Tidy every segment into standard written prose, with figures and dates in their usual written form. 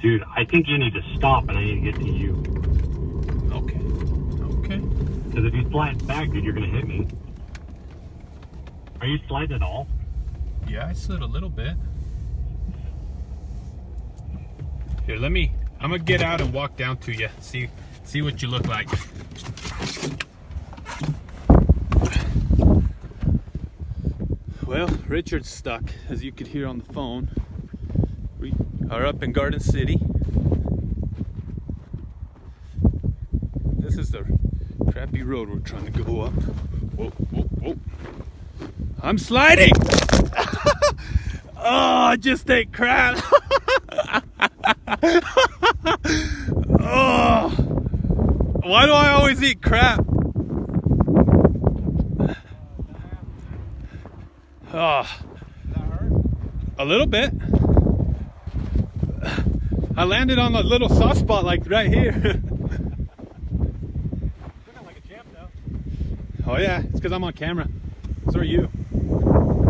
Dude, I think you need to stop and I need to get to you. Okay. Okay. Because if you slide back, dude, you're going to hit me. Are you sliding at all? Yeah, I slid a little bit. Here, I'm gonna get out and walk down to you. See what you look like. Well, Richard's stuck, as you could hear on the phone. We are up in Garden City. This is the crappy road we're trying to go up. Whoa, whoa, whoa. I'm sliding! Oh, I just ate crap. Oh, why do I always eat crap? Oh, a little bit. I landed on a little soft spot like right here. Like a champ, though. Oh yeah, it's because I'm on camera. So are you.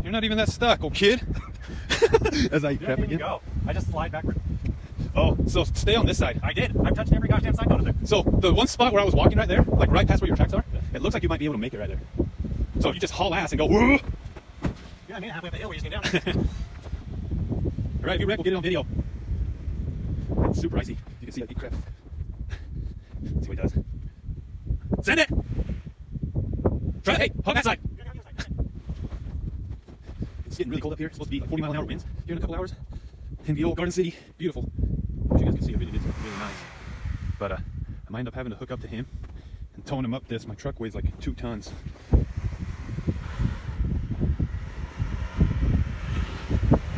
You're not even that stuck, old kid. As I crap again. Go. I just slide backward. Oh, so stay on this side. I did. I've touched every goddamn side on there. So the one spot where I was walking right there, like right past where your tracks are, it looks like you might be able to make it right there. So if you just haul ass and go, woo! Yeah, I mean, halfway up the hill, we just get down. All right, if you're ready, we'll get it on video. It's super icy. You can see I eat crap. Let's see what he does. Send it! Try it. Hey, hold that side. It's getting really cold up here. It's supposed to be like 40-mile-an-hour winds here in a couple hours. In the old Garden City. Beautiful. I wish you guys could see it. It's really nice. But I might end up having to hook up to him and towing him up this. My truck weighs like 2 tons.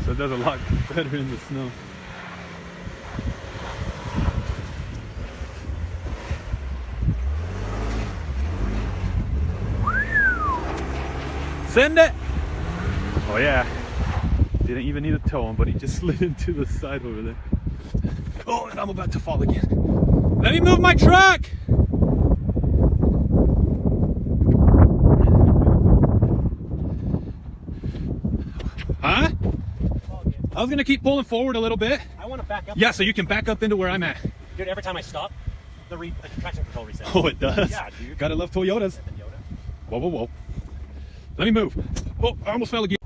So it does a lot better in the snow. Send it! Oh yeah. Didn't even need to tow him, but he just slid into the side over there. Oh, and I'm about to fall again. Let me move my truck! Huh? I was gonna keep pulling forward a little bit. I want to back up. Yeah, so you can back up into where I'm at. Dude, every time I stop, the traction control resets. Oh, it does? Yeah, dude. Gotta love Toyotas. Whoa, whoa, whoa. Let me move. Oh, I almost fell again.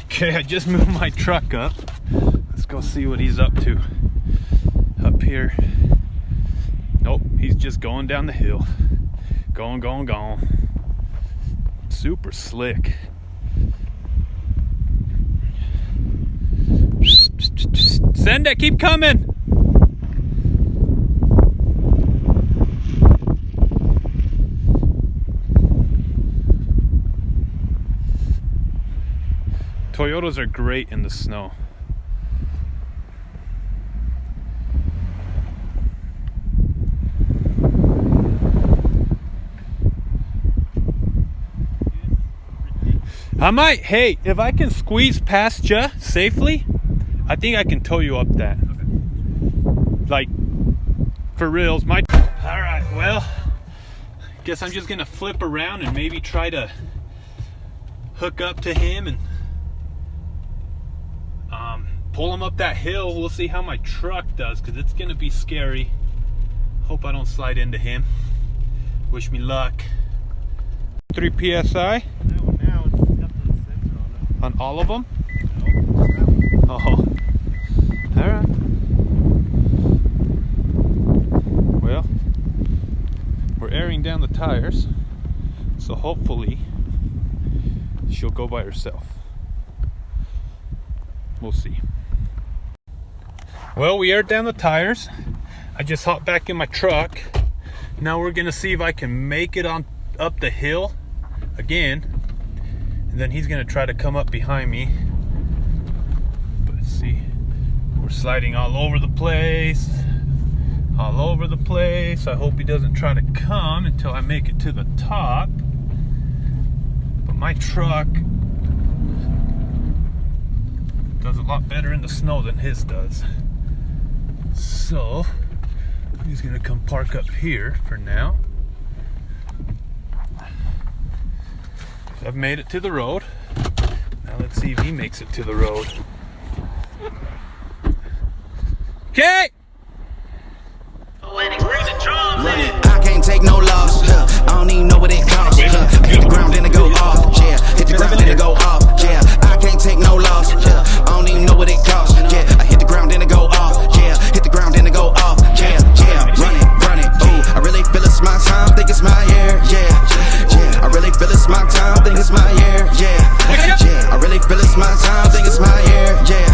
Okay, I just moved my truck up. Let's go see what he's up to. Up here. Nope, he's just going down the hill. Going. Super slick. Send it, keep coming. Toyotas are great in the snow. I might, hey, if I can squeeze past you safely, I think I can tow you up that. Okay. Like, for reals, all right, well, guess I'm just gonna flip around and maybe try to hook up to him and pull him up that hill. We'll see how my truck does, because it's gonna be scary. Hope I don't slide into him. Wish me luck. 3 PSI? No, now it's got the sensor on it. On all of them? No. Oh. Alright. Well, we're airing down the tires, so hopefully she'll go by herself. We'll see. Well, we aired down the tires. I just hopped back in my truck. Now we're gonna see if I can make it on up the hill again, and then he's gonna try to come up behind me. But see, we're sliding all over the place. I hope he doesn't try to come until I make it to the top. But my truck does a lot better in the snow than his does. So he's gonna come park up here for now. I've made it to the road. Now let's see if he makes it to the road. Okay. Run it. I can't take no loss. I don't even know what it costs. Hit the ground then it go off. Yeah. Hit the ground then it go off. Yeah. I can't take no loss. I don't even know what it costs. Yeah. I hit the ground then it go off. Yeah. Hit the ground then it go off. Yeah. Yeah. Run it. Ooh. I really feel it's my time. Think it's my year. Yeah. Yeah. I really feel it's my time. Think it's my year. Yeah. Yeah. I really feel it's my time. Think it's my year. Yeah.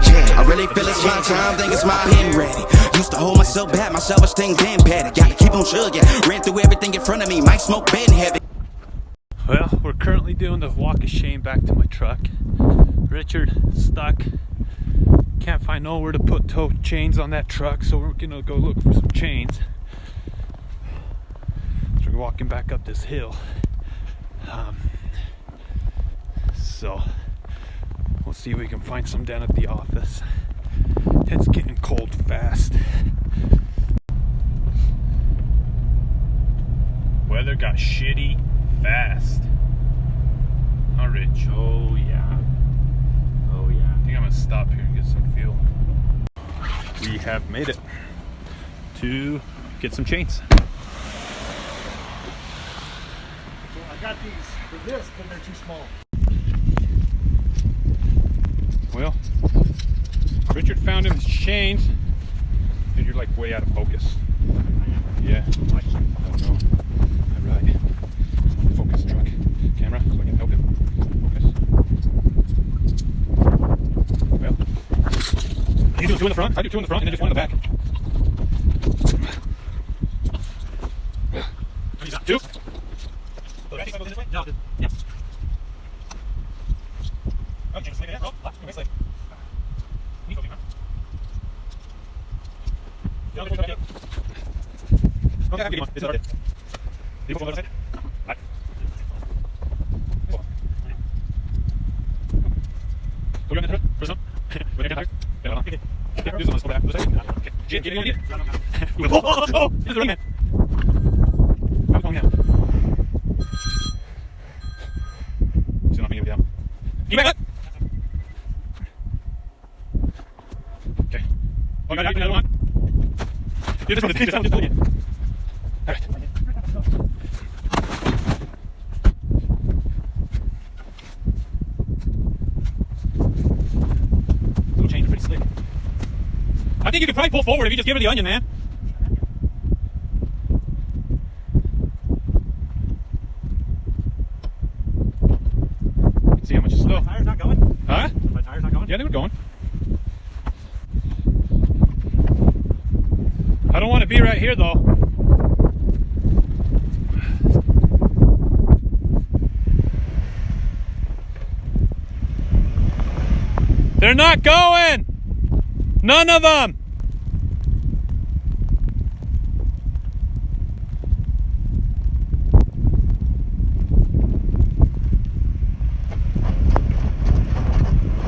Yeah. I really feel it's my time. Think it's my pen ready. Used to hold myself back, my self-esteem been better. Gotta keep on chugging. Ran through everything in front of me. Might smoke bed heavy. Well, we're currently doing the walk of shame back to my truck. Richard stuck. Can't find nowhere to put tow chains on that truck, so we're gonna go look for some chains. So we're walking back up this hill. So we'll see if we can find some down at the office. It's getting cold fast. Weather got shitty fast. Huh, Rich? Oh, yeah. Oh, yeah. I think I'm gonna stop here and get some fuel. We have made it to get some chains. So I got these for this, but they're too small. Well, Richard found him his chains. Dude, you're like way out of focus. Yeah. I don't know. All right. Focus, truck. Camera, so I can help him. Focus. Well, you do two in the front. I do two in the front and then just one in the back. Two. No, yes. Oh, just leave it in. Oh, left. Wait, slave. Okay, I'm getting one. Is it already? You go on the other side? Right. Go around the first one. Wait, okay. Yeah, okay. Okay, do some back. Okay. Get it on it. Oh, this is the ring man. Come on now. Still not being able to get out. Keep back up. Okay. Oh, I got another one. Yeah, this one is just pull it in. All right. Little chains are pretty slick. I think you could probably pull forward if you just give her the onion, man. See how much is slow. My tire's not going? Huh? My tire's not going? Yeah, they were going. I don't want to be right here though. They're not going! None of them!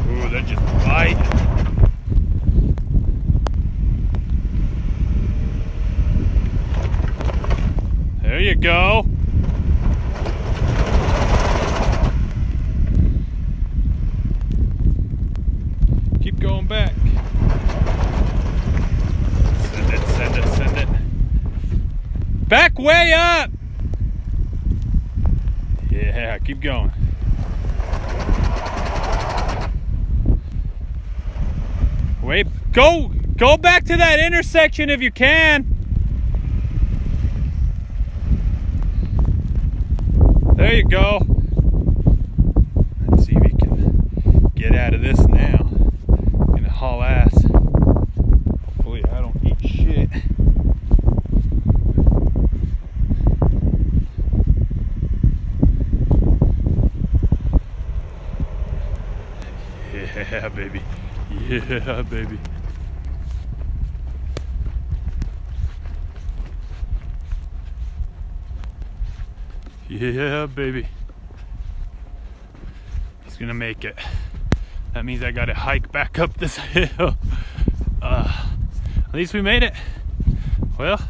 Ooh, they're just right. There you go. Keep going back. Send it, send it, send it. Back way up! Yeah, keep going. Wait, go back to that intersection if you can. There you go. Let's see if we can get out of this now. I'm gonna haul ass. Hopefully I don't eat shit. Yeah, baby. Yeah, baby. Yeah, baby. He's gonna make it. That means I gotta hike back up this hill. At least we made it. Well,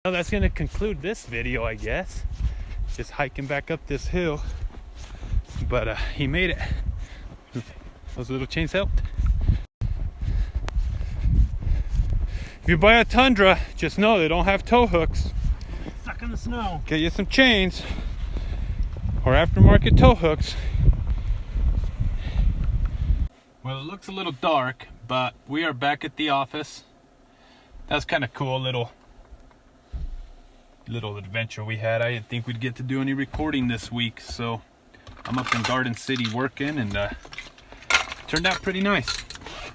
that's gonna conclude this video, I guess. Just hiking back up this hill. But he made it. Those little chains helped. If you buy a Tundra, just know they don't have tow hooks. Stuck in the snow. Get you some chains or aftermarket tow hooks. Well, it looks a little dark, but we are back at the office. That's kind of cool, little adventure we had. I didn't think we'd get to do any recording this week, so I'm up in Garden City working, and turned out pretty nice.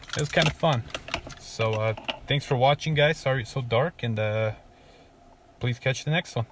It was kind of fun. So thanks for watching, guys. Sorry it's so dark, and please catch the next one.